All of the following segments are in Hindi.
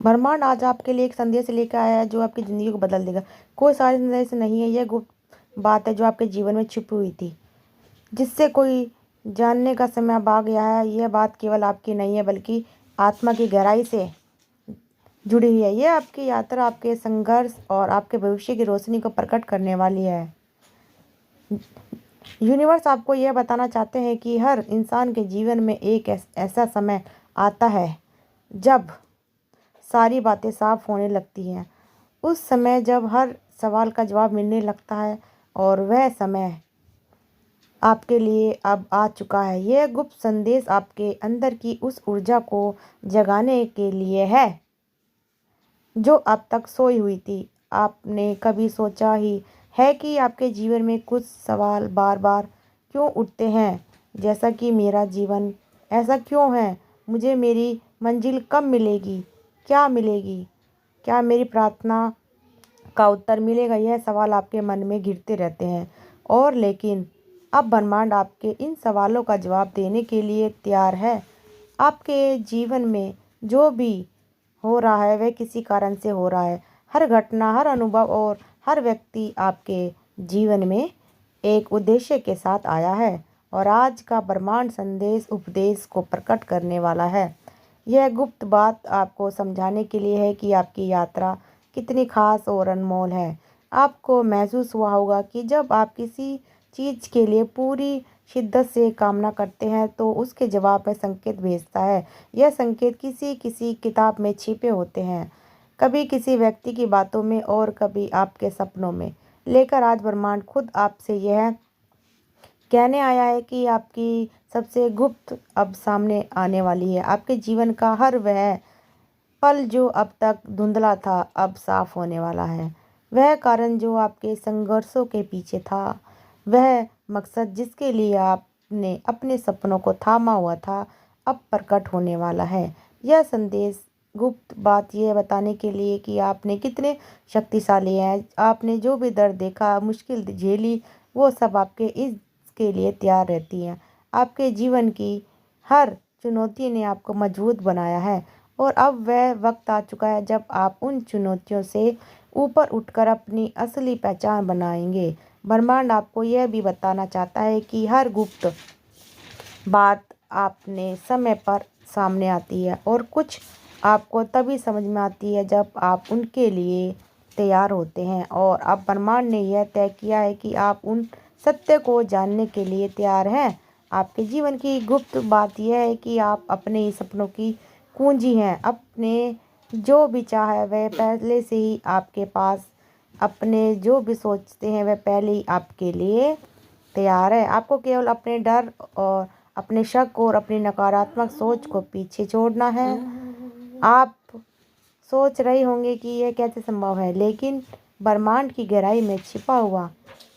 ब्रह्मांड आज आपके लिए एक संदेश लेकर आया है जो आपकी ज़िंदगी को बदल देगा। कोई सारे संदेश नहीं है, यह गुप्त बात है जो आपके जीवन में छुपी हुई थी, जिससे कोई जानने का समय अब आ गया है। यह बात केवल आपकी नहीं है बल्कि आत्मा की गहराई से जुड़ी हुई है। यह आपकी यात्रा, आपके संघर्ष और आपके भविष्य की रोशनी को प्रकट करने वाली है। यूनिवर्स आपको यह बताना चाहते हैं कि हर इंसान के जीवन में एक ऐसा समय आता है जब सारी बातें साफ होने लगती हैं। उस समय जब हर सवाल का जवाब मिलने लगता है, और वह समय आपके लिए अब आ चुका है। यह गुप्त संदेश आपके अंदर की उस ऊर्जा को जगाने के लिए है जो अब तक सोई हुई थी। आपने कभी सोचा ही है कि आपके जीवन में कुछ सवाल बार बार क्यों उठते हैं, जैसा कि मेरा जीवन ऐसा क्यों है, मुझे मेरी मंजिल कब मिलेगी, क्या मिलेगी, क्या मेरी प्रार्थना का उत्तर मिलेगा। यह सवाल आपके मन में घिरते रहते हैं, और लेकिन अब ब्रह्मांड आपके इन सवालों का जवाब देने के लिए तैयार है। आपके जीवन में जो भी हो रहा है वह किसी कारण से हो रहा है। हर घटना, हर अनुभव और हर व्यक्ति आपके जीवन में एक उद्देश्य के साथ आया है, और आज का ब्रह्मांड संदेश उपदेश को प्रकट करने वाला है। यह गुप्त बात आपको समझाने के लिए है कि आपकी यात्रा कितनी खास और अनमोल है। आपको महसूस हुआ होगा कि जब आप किसी चीज़ के लिए पूरी शिद्दत से कामना करते हैं तो उसके जवाब में संकेत भेजता है। यह संकेत किसी किसी किताब में छिपे होते हैं, कभी किसी व्यक्ति की बातों में और कभी आपके सपनों में। लेकर आज ब्रह्मांड खुद आपसे यह कहने आया है कि आपकी सबसे गुप्त अब सामने आने वाली है। आपके जीवन का हर वह पल जो अब तक धुंधला था अब साफ होने वाला है। वह कारण जो आपके संघर्षों के पीछे था, वह मकसद जिसके लिए आपने अपने सपनों को थामा हुआ था, अब प्रकट होने वाला है। यह संदेश गुप्त बात यह बताने के लिए कि आपने कितने शक्तिशाली हैं। आपने जो भी दर्द देखा, मुश्किल झेली, वो सब आपके इसके लिए तैयार रहती हैं। आपके जीवन की हर चुनौती ने आपको मजबूत बनाया है, और अब वह वक्त आ चुका है जब आप उन चुनौतियों से ऊपर उठकर अपनी असली पहचान बनाएंगे। ब्रह्मांड आपको यह भी बताना चाहता है कि हर गुप्त बात आपने समय पर सामने आती है, और कुछ आपको तभी समझ में आती है जब आप उनके लिए तैयार होते हैं। और अब ब्रह्मांड ने यह तय किया है कि आप उन सत्य को जानने के लिए तैयार हैं। आपके जीवन की गुप्त बात यह है कि आप अपने ही सपनों की कुंजी हैं। अपने जो भी चाह है वह पहले से ही आपके पास, अपने जो भी सोचते हैं वह पहले ही आपके लिए तैयार है। आपको केवल अपने डर और अपने शक और अपनी नकारात्मक सोच को पीछे छोड़ना है। आप सोच रहे होंगे कि यह कैसे संभव है, लेकिन ब्रह्मांड की गहराई में छिपा हुआ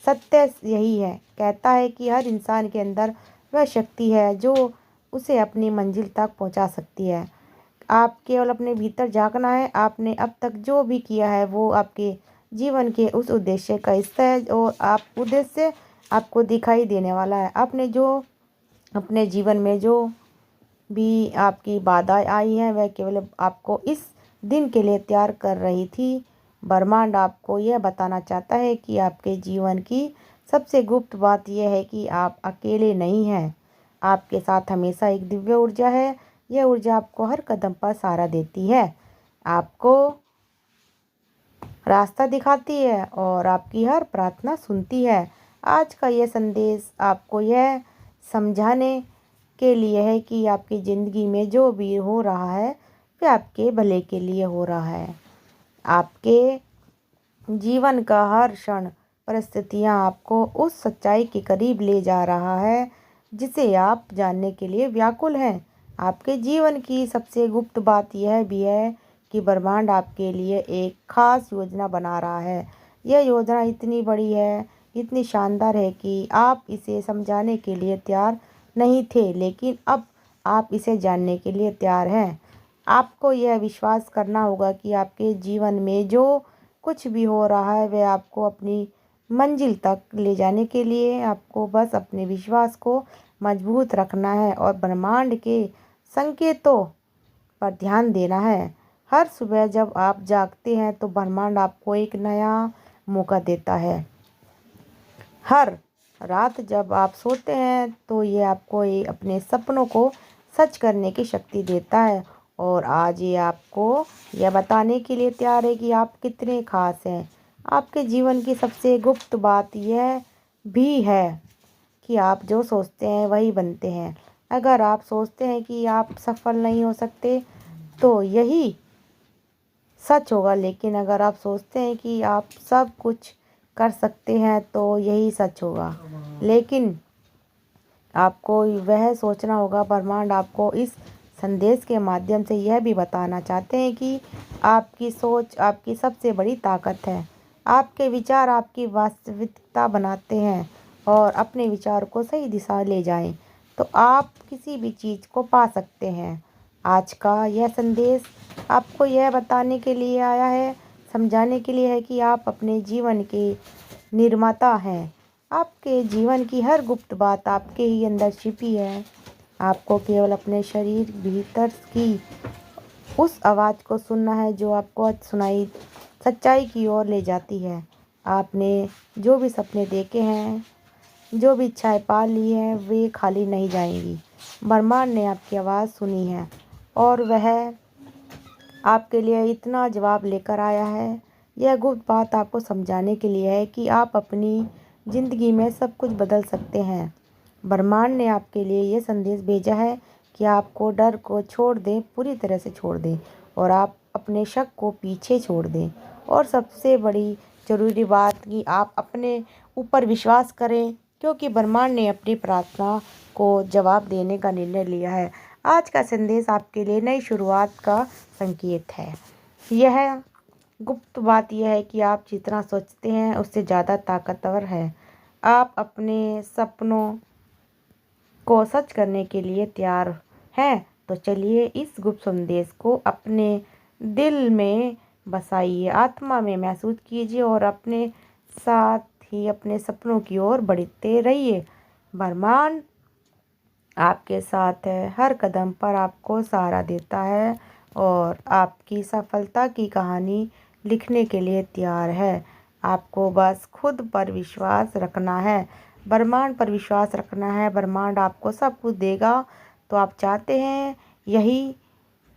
सत्य यही है, कहता है कि हर इंसान के अंदर वह शक्ति है जो उसे अपनी मंजिल तक पहुंचा सकती है। आप केवल अपने भीतर झांकना है। आपने अब तक जो भी किया है वो आपके जीवन के उस उद्देश्य का हिस्सा है, और आप उद्देश्य आपको दिखाई देने वाला है। आपने जो अपने जीवन में जो भी आपकी बाधाएं आई हैं वह केवल आपको इस दिन के लिए तैयार कर रही थी। ब्रह्मांड आपको यह बताना चाहता है कि आपके जीवन की सबसे गुप्त बात यह है कि आप अकेले नहीं हैं। आपके साथ हमेशा एक दिव्य ऊर्जा है। यह ऊर्जा आपको हर कदम पर सहारा देती है, आपको रास्ता दिखाती है और आपकी हर प्रार्थना सुनती है। आज का यह संदेश आपको यह समझाने के लिए है कि आपकी ज़िंदगी में जो भी हो रहा है वह आपके भले के लिए हो रहा है। आपके जीवन का हर क्षण, परिस्थितियाँ आपको उस सच्चाई के करीब ले जा रहा है जिसे आप जानने के लिए व्याकुल हैं। आपके जीवन की सबसे गुप्त बात यह भी है कि ब्रह्मांड आपके लिए एक खास योजना बना रहा है। यह योजना इतनी बड़ी है, इतनी शानदार है कि आप इसे समझाने के लिए तैयार नहीं थे, लेकिन अब आप इसे जानने के लिए तैयार हैं। आपको यह विश्वास करना होगा कि आपके जीवन में जो कुछ भी हो रहा है वह आपको अपनी मंजिल तक ले जाने के लिए, आपको बस अपने विश्वास को मजबूत रखना है और ब्रह्मांड के संकेतों पर ध्यान देना है। हर सुबह जब आप जागते हैं तो ब्रह्मांड आपको एक नया मौका देता है। हर रात जब आप सोते हैं तो ये आपको अपने सपनों को सच करने की शक्ति देता है। और आज ये आपको यह बताने के लिए तैयार है कि आप कितने खास हैं। आपके जीवन की सबसे गुप्त बात यह भी है कि आप जो सोचते हैं वही बनते हैं। अगर आप सोचते हैं कि आप सफल नहीं हो सकते तो यही सच होगा, लेकिन अगर आप सोचते हैं कि आप सब कुछ कर सकते हैं तो यही सच होगा। लेकिन आपको वह सोचना होगा। ब्रह्मांड आपको इस संदेश के माध्यम से यह भी बताना चाहते हैं कि आपकी सोच आपकी सबसे बड़ी ताकत है। आपके विचार आपकी वास्तविकता बनाते हैं और अपने विचार को सही दिशा ले जाएं तो आप किसी भी चीज़ को पा सकते हैं। आज का यह संदेश आपको यह बताने के लिए आया है, समझाने के लिए है कि आप अपने जीवन के निर्माता हैं। आपके जीवन की हर गुप्त बात आपके ही अंदर छिपी है। आपको केवल अपने शरीर भीतर की उस आवाज़ को सुनना है जो आपको सुनाई सच्चाई की ओर ले जाती है। आपने जो भी सपने देखे हैं, जो भी इच्छाएं पाल ली हैं, वे खाली नहीं जाएंगी। ब्रह्मांड ने आपकी आवाज़ सुनी है और वह आपके लिए इतना जवाब लेकर आया है। यह गुप्त बात आपको समझाने के लिए है कि आप अपनी ज़िंदगी में सब कुछ बदल सकते हैं। ब्रह्मांड ने आपके लिए यह संदेश भेजा है कि आपको डर को छोड़ दें, पूरी तरह से छोड़ दें और आप अपने शक को पीछे छोड़ दें। और सबसे बड़ी ज़रूरी बात कि आप अपने ऊपर विश्वास करें, क्योंकि ब्रह्मांड ने अपनी प्रार्थना को जवाब देने का निर्णय लिया है। आज का संदेश आपके लिए नई शुरुआत का संकेत है। यह गुप्त बात यह है कि आप जितना सोचते हैं उससे ज़्यादा ताकतवर है। आप अपने सपनों को सच करने के लिए तैयार हैं। तो चलिए इस गुप्त संदेश को अपने दिल में बसाइए, आत्मा में महसूस कीजिए और अपने साथ ही अपने सपनों की ओर बढ़ते रहिए। ब्रह्मांड आपके साथ है, हर कदम पर आपको सहारा देता है और आपकी सफलता की कहानी लिखने के लिए तैयार है। आपको बस खुद पर विश्वास रखना है, ब्रह्मांड पर विश्वास रखना है। ब्रह्मांड आपको सब कुछ देगा तो आप चाहते हैं। यही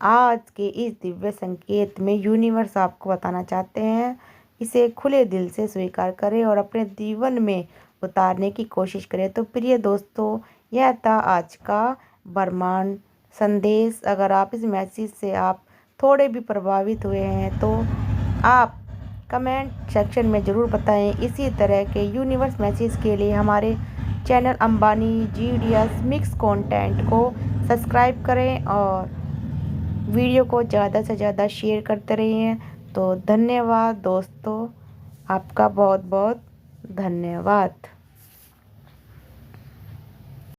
आज के इस दिव्य संकेत में यूनिवर्स आपको बताना चाहते हैं। इसे खुले दिल से स्वीकार करें और अपने जीवन में उतारने की कोशिश करें। तो प्रिय दोस्तों, यह था आज का ब्रह्मांड संदेश। अगर आप इस मैसेज से आप थोड़े भी प्रभावित हुए हैं तो आप कमेंट सेक्शन में ज़रूर बताएं। इसी तरह के यूनिवर्स मैसेज के लिए हमारे channel Ambani GDS mix content को सब्सक्राइब करें और वीडियो को ज़्यादा से ज़्यादा शेयर करते रहिए। तो धन्यवाद दोस्तों, आपका बहुत बहुत धन्यवाद।